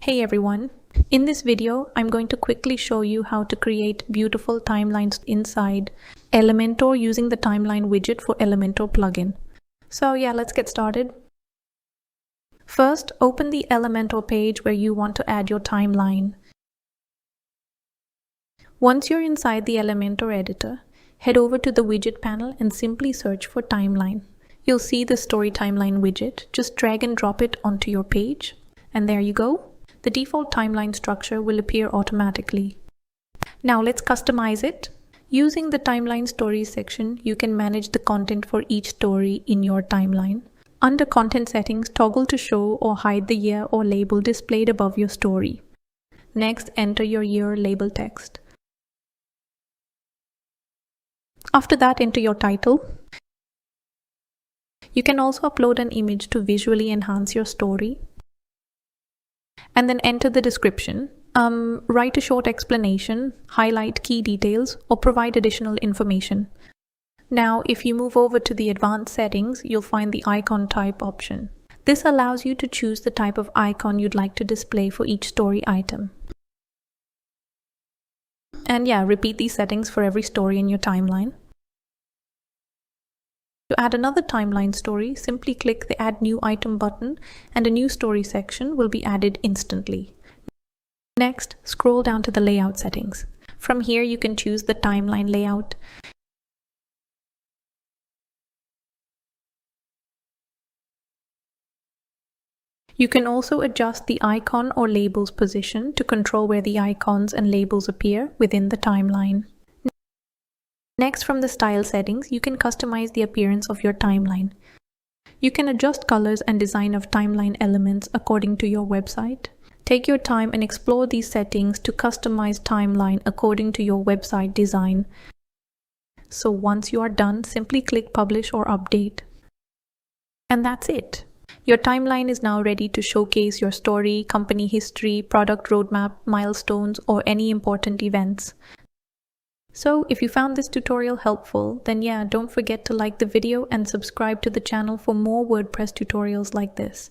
Hey everyone! In this video, I'm going to quickly show you how to create beautiful timelines inside Elementor using the Timeline Widget for Elementor plugin. So yeah, let's get started. First, open the Elementor page where you want to add your timeline. Once you're inside the Elementor editor, head over to the widget panel and simply search for timeline. You'll see the story timeline widget. Just drag and drop it onto your page, and there you go. The default timeline structure will appear automatically. Now let's customize it. Using the timeline stories section, you can manage the content for each story in your timeline. Under content settings, toggle to show or hide the year or label displayed above your story. Next, enter your year label text. After that, enter your title. You can also upload an image to visually enhance your story. And then enter the description. Write a short explanation, highlight key details, or provide additional information. Now, if you move over to the advanced settings, you'll find the icon type option. This allows you to choose the type of icon you'd like to display for each story item. And yeah, repeat these settings for every story in your timeline. To add another timeline story, simply click the Add New Item button and a new story section will be added instantly. Next, scroll down to the layout settings. From here, you can choose the timeline layout. You can also adjust the icon or label's position to control where the icons and labels appear within the timeline. Next, from the style settings, you can customize the appearance of your timeline. You can adjust colors and design of timeline elements according to your website. Take your time and explore these settings to customize timeline according to your website design. So once you are done, simply click Publish or Update. And that's it. Your timeline is now ready to showcase your story, company history, product roadmap, milestones, or any important events. So if you found this tutorial helpful, then yeah, don't forget to like the video and subscribe to the channel for more WordPress tutorials like this.